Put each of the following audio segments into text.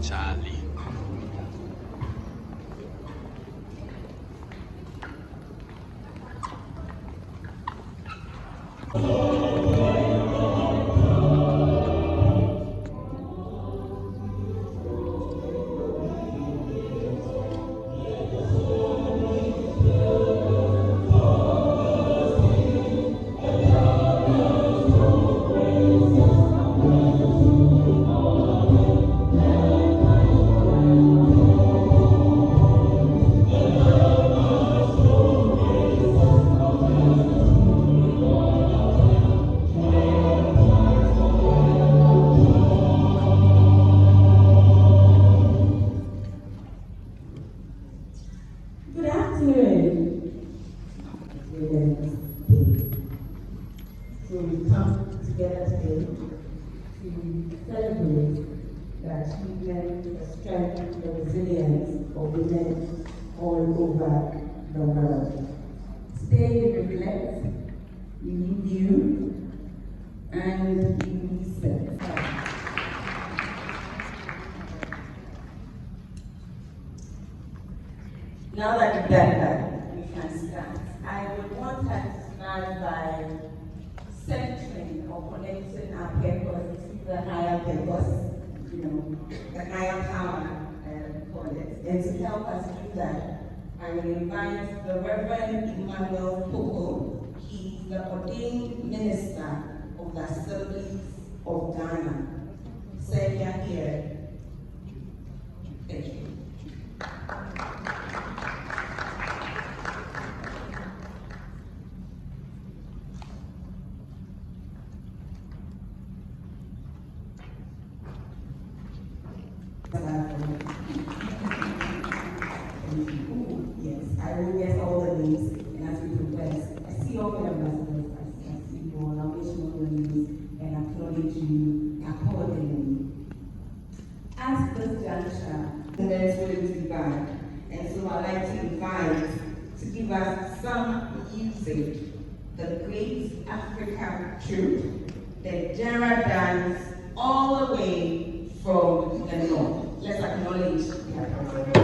Charlie. So we come together today to celebrate the achievement, the strength, the resilience of women all over the world. Today we reflect, we review, and we reset. Now that we've done that, we can start. I would want us to start by centering or connecting our purpose to the higher purpose, the higher power, call it. And to help us do that, I will invite the Reverend Emmanuel Poco. He's the ordained minister of the Assemblies of Ghana. Sir, you are here. Thank you. Yes, I will get all the names, and as we progress, I see all the ambassadors, I see you all, I'll wish you all the names, and acknowledge you accordingly. At this juncture, the next will be back, and so I'd like to invite to give us some music, the great 8 African troop, the general dance all the way from the north. Let's acknowledge their presence.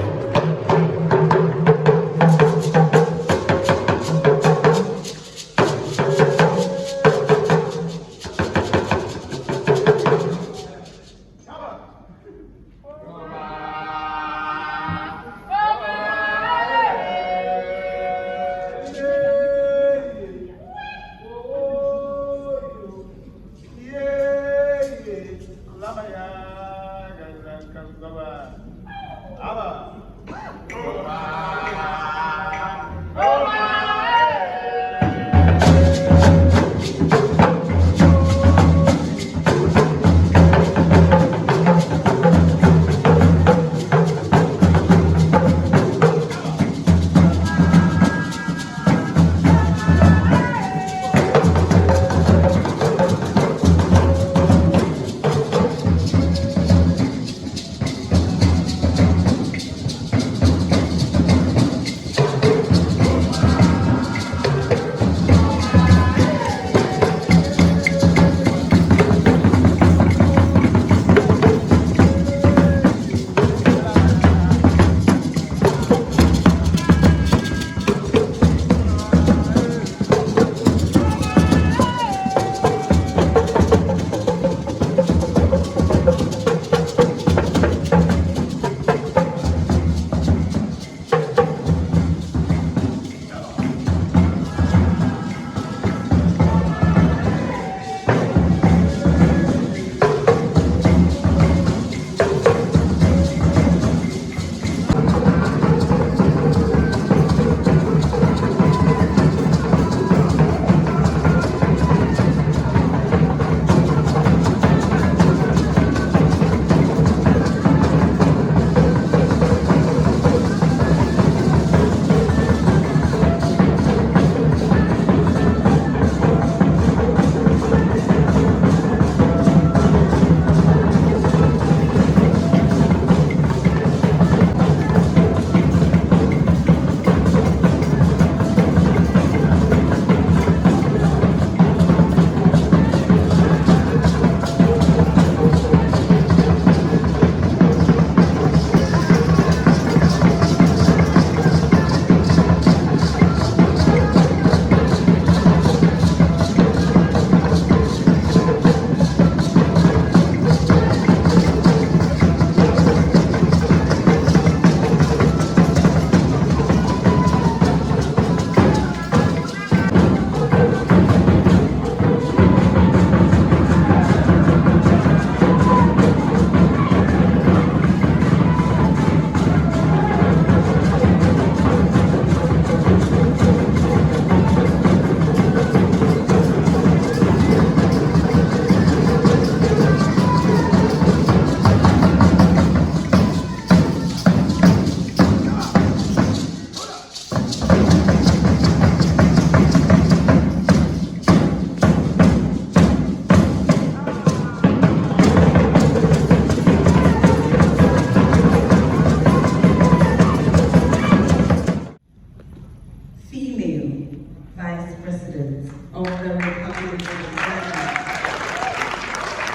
Vice President of the Republic of Ghana,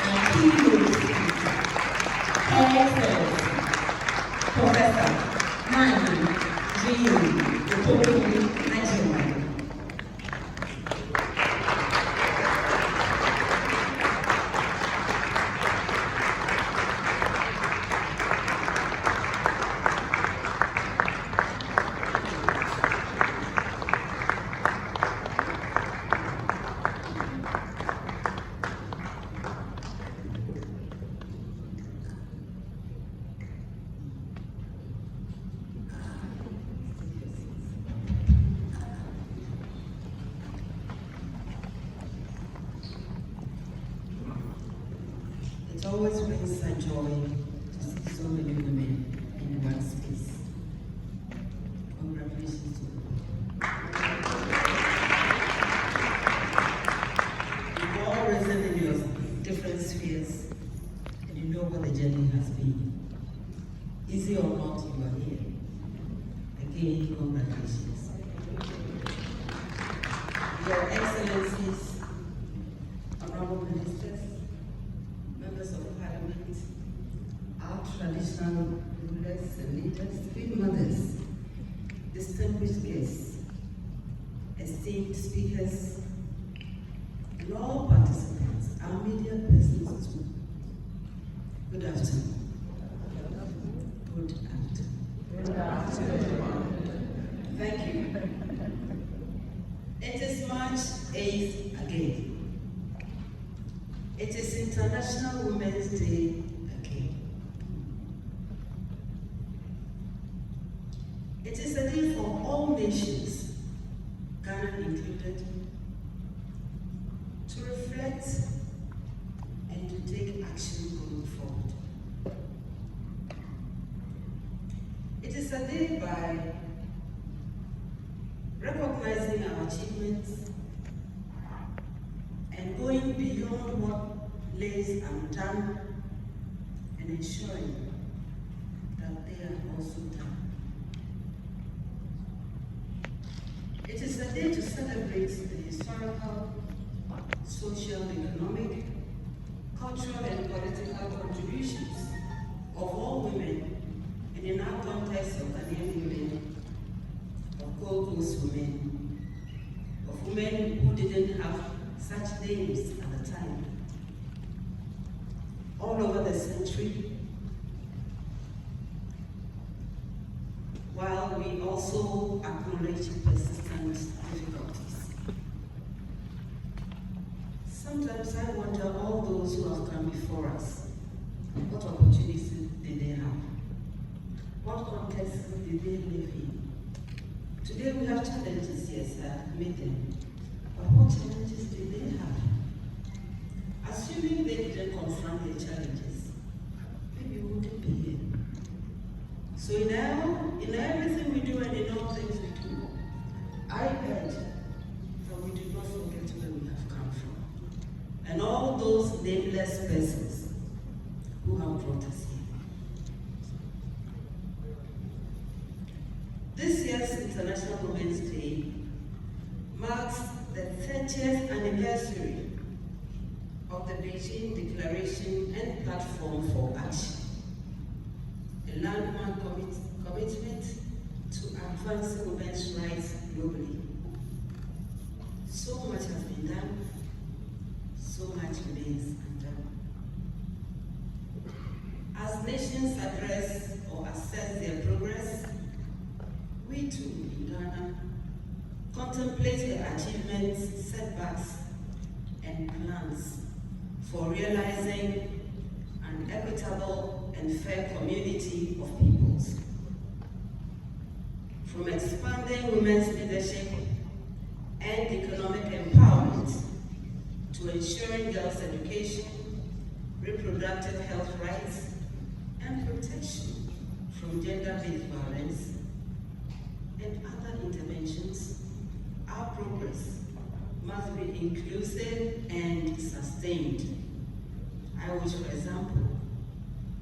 and Keynote speaker, Her Excellency Professor Naana G. It always brings a joy to see so many women in one space. Congratulations to you. You've all risen in your different spheres, and you know what the journey has been. Easy or not, you are here. Again, congratulations. Your Excellency, honorable ministers, members of parliament, our traditional rulers and leaders, queen mothers, distinguished guests, esteemed speakers, and all participants, our media persons too. Good afternoon. Good afternoon. Good afternoon. Thank you. It is March 8th again. It is International Women's Day again. It is a day for all nations, Ghana included, to reflect and to take action going forward. It is a day by recognizing our achievements and going beyond what lays undone and ensuring that they are also done. It is a day to celebrate the historical, social, economic, cultural, and political contributions of all women, and in our context of Ghanaian women, of Gold Coast women, of women who didn't have such names at the time. All over the century, while we also acknowledge persistent difficulties. Sometimes I wonder, all those who have come before us, what opportunities did they have? What contexts did they live in? Today we have challenges, yes, I admit them. But what challenges did they have? Assuming they didn't confront their challenges, maybe we wouldn't be here. So in everything we do and in all things we do, I urge that we do not forget where we have come from, and all those nameless persons who have brought us here. This year's International Women's Day marks the 30th anniversary of the Beijing Declaration and Platform for Action, a landmark commitment to advancing women's rights globally. So much has been done, so much remains undone. As nations address or assess their progress, we too in Ghana contemplate their achievements, setbacks, and plans for realizing an equitable and fair community of peoples. From expanding women's leadership and economic empowerment to ensuring girls' education, reproductive health rights, and protection from gender-based violence and other interventions, our progress must be inclusive and sustained. I wish, for example,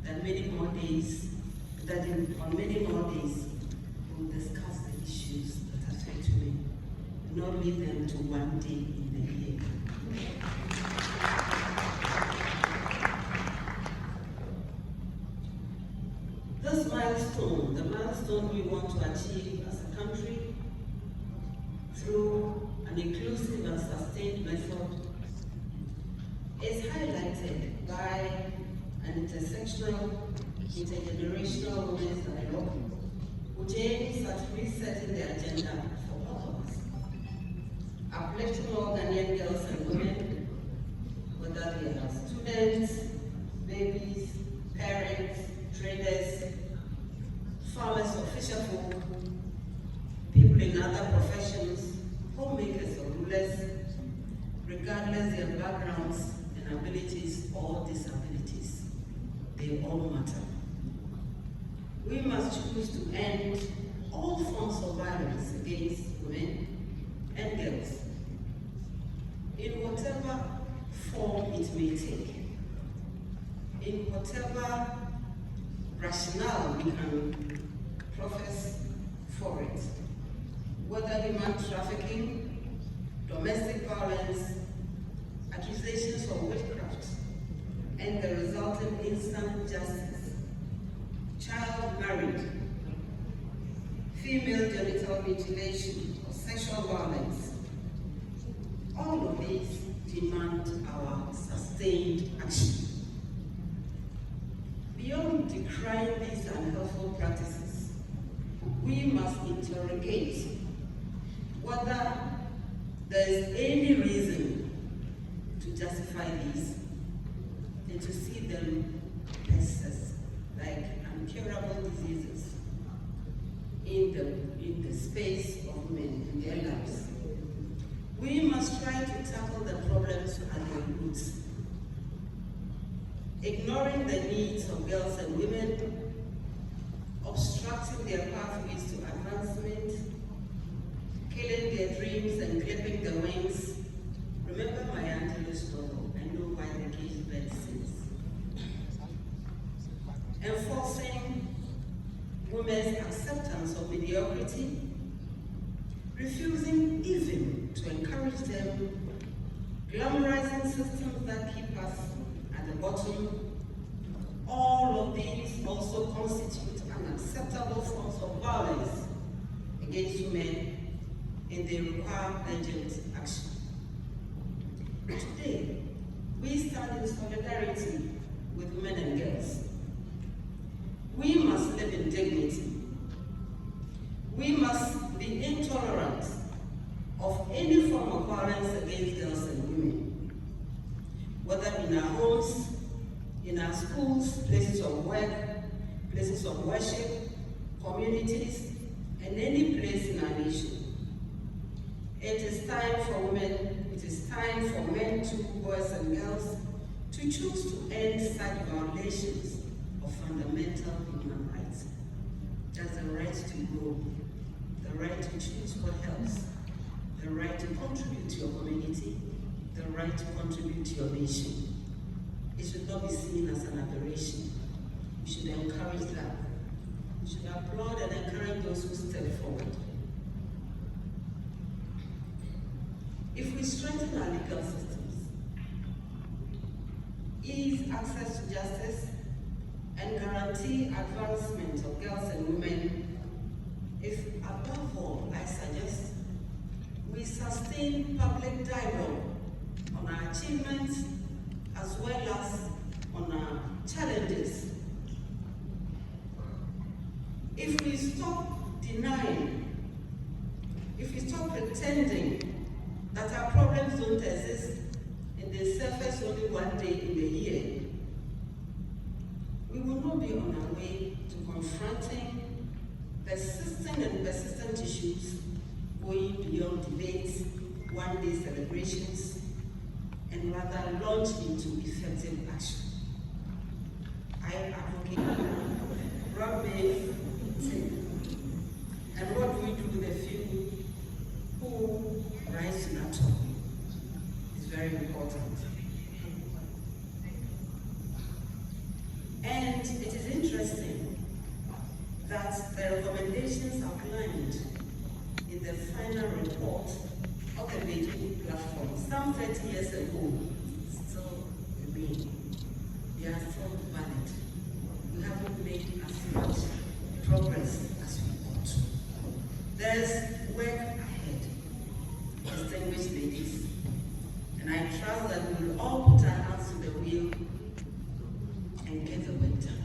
that on many more days, we'll discuss the issues that affect women, and not leave them to one day in the year. This milestone, the milestone we want to achieve as a country through an inclusive and sustained method, is highlighted by an intersectional, intergenerational women's dialogue, which aims at resetting the agenda for all of us, uplifting all Ghanaian girls and women, whether they are students, babies, parents, traders, farmers or fisherfolk, people in other professions, homemakers or rulers, regardless their backgrounds and abilities or disabilities. They all matter. We must choose to end all forms of violence against women and girls, in whatever form it may take, in whatever rationale we can profess for it, whether human trafficking, domestic violence, accusations of witchcraft, and the resulting instant justice, child marriage, female genital mutilation, or sexual violence. All of these demand our sustained action. Beyond decrying these unhelpful practices, we must interrogate whether there is any reason to justify these and to see them as like incurable diseases in the space of men in their lives. We must try to tackle the problems at their roots. Ignoring the needs of girls and women, obstructing their pathways to advancement, killing their dreams and clipping their wings. Remember my Angelus novel, I know why the caged bird sings. Enforcing women's acceptance of mediocrity, refusing even to encourage them, glamorizing systems that keep us at the bottom. All of these also constitute unacceptable forms of violence against women, and they require urgent action. Today, we stand in solidarity with women and girls. We must live in dignity. We must be intolerant of any form of violence against girls and women, whether in our homes, in our schools, places of work, places of worship, communities, and any place in our nation. It is time for women, it is time for men too, boys and girls, to choose to end such violations of fundamental human rights. There's the right to grow, the right to choose what helps, the right to contribute to your community, the right to contribute to your nation. It should not be seen as an aberration. We should encourage that. We should applaud and encourage those who step forward. If we strengthen our legal systems, ease access to justice, and guarantee advancement of girls and women, if above all, I suggest, we sustain public dialogue on our achievements as well as on our challenges. If we stop denying, if we stop pretending that our problems don't exist and they surface only one day in the year, we will not be on our way to confronting persistent issues, going beyond debates, one-day celebrations, and rather launch into effective action. I advocate broad-based thinking. And what do we do with the few who rise to that topic? It's very important. And it is interesting that the recommendations outlined in the final report of the Beijing platform, some 30 years ago, still remain. They are still valid. We haven't made as much progress as we want to. There's work ahead, distinguished ladies, and I trust that we will all put our hands to the wheel and get the work done.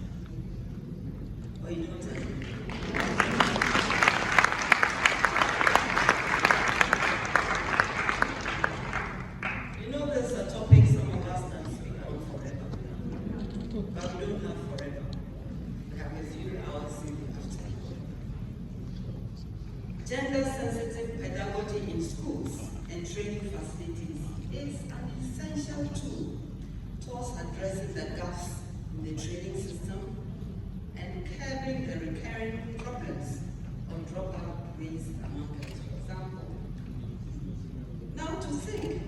Or you don't agree? You know, there's a topic some of us can speak on forever, but we don't have forever. We have a few hours in the afternoon. Gender-sensitive pedagogy in schools and training facilities is an essential tool towards addressing the gaps in the training system and curbing the recurring problems of dropout rates among girls, for example. Now to think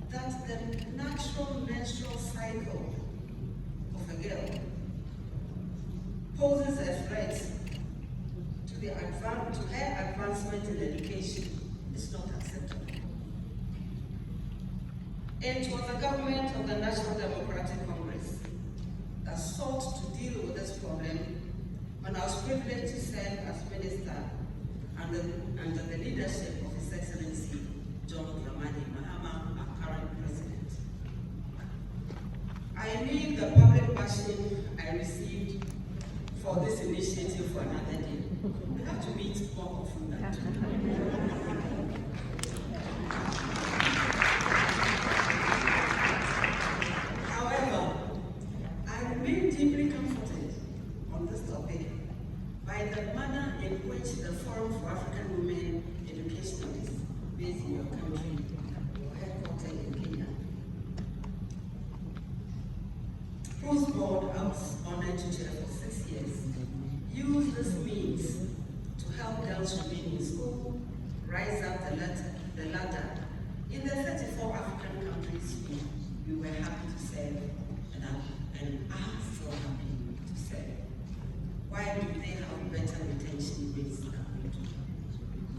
that the natural menstrual cycle of a girl poses a threat to her advancement in education is not acceptable. It was the government of the National Democratic Congress that sought to deal with this problem when I was privileged to serve as minister under the leadership of His Excellency John Dramani Mahama, our current president. I leave the public bashing I received for this initiative for another day. We have to meet more often than However, I remain deeply comforted on this topic by the manner in which the Forum for African Women Educationalists, based in your country, headquartered in Kenya, whose board I was honored to chair for 6 years, used this means to help girls remain in school, rise up the ladder in the 34 African countries we were happy to serve and are still happy to serve. Why do they have better retention rates than we do?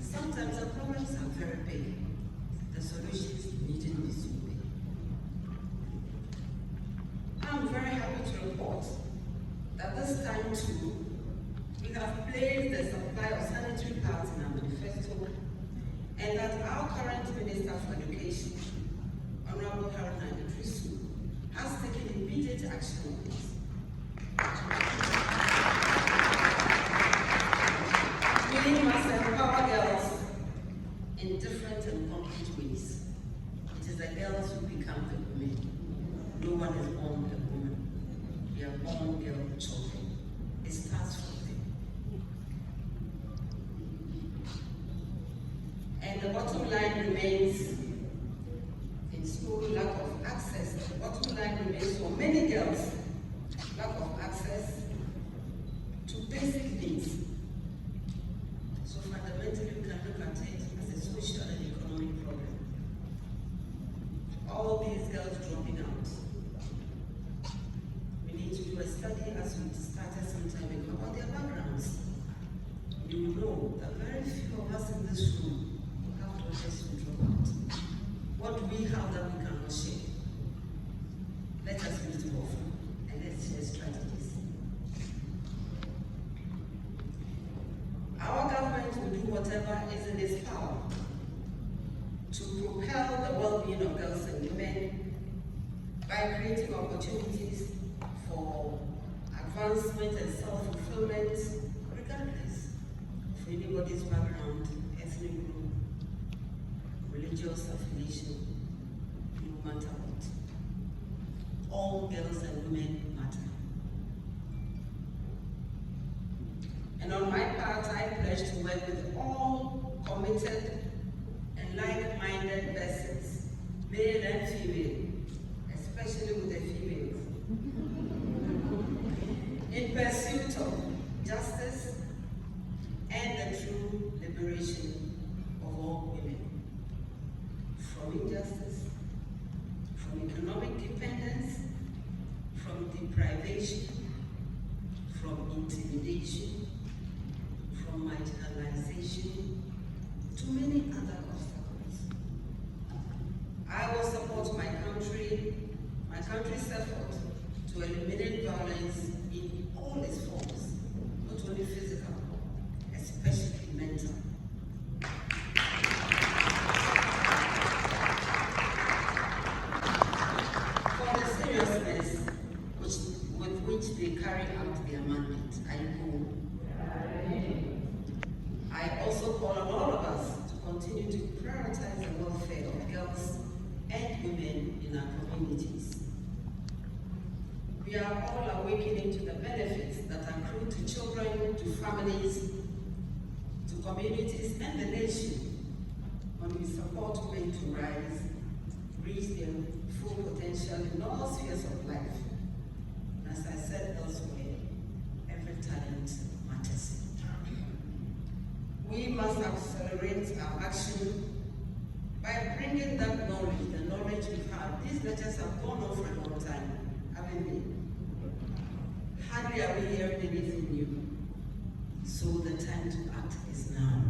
Sometimes the problems are very big. The solutions needn't be so big. I'm very happy to report that this time too, we have placed the supply of sanitary pads in our manifesto, and that our current Minister for Education, Honorable Haruna Idrisu, has taken immediate action on this. We must empower girls in different and concrete ways. It is the girls who become the women. No one is born a woman. We are born girl children. It starts from them. And the bottom line remains, in school, lack of access. The bottom line remains for many girls, lack of access to basic needs. So fundamentally, we can look at it as a social and economic problem. All these girls dropping out. We need to do a study, as we started some time ago, about their backgrounds. You know that very few of us in this room have daughters who drop out. What do we have that we cannot share? Let us meet often and let's share strategies. Our government will do whatever is in its power to propel the well-being of girls and women by creating opportunities for advancement and self-fulfillment, regardless of anybody's background, ethnic group, religious affiliation, no matter what. All girls and women matter. And on my part, I pledge to work with all committed and like-minded persons, male and female, especially with the females, in pursuit of justice and the true liberation of all women. From injustice, from economic dependence, from deprivation, from intimidation, from marginalization, to many other obstacles. I will support my country's effort to eliminate violence in all its forms, not only physical, especially mental. For the seriousness with which they carry out their mandate, I go. I also call on all of us to continue to prioritize the welfare of girls and women in our communities. We are all awakening to the benefits that accrue to children, to families, to communities, and the nation when we support women to rise, reach their full potential in all spheres of life. And as I said elsewhere, every talent matters. We must accelerate our action by bringing that knowledge, the knowledge we've had. These letters have gone on for a long time, haven't they? Hardly are we hearing anything new. So the time to act is now.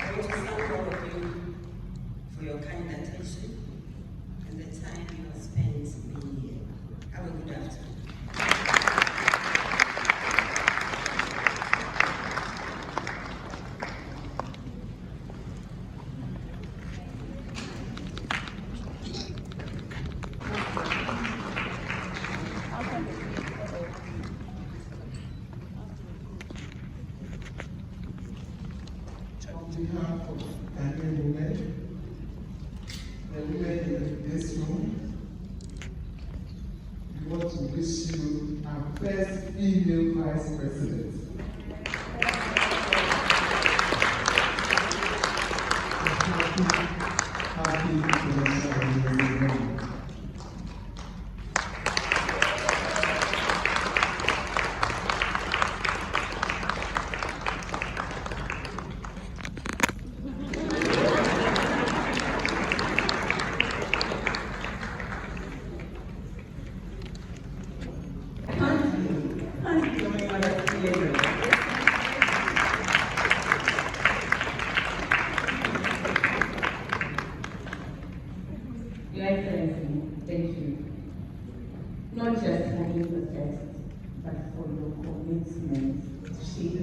I want to Ghanaian women, the women in this room, we want to wish you our first female vice president. Happy International Women's Day. Your Excellency, thank you. Not just for being the test, but for your commitment to shape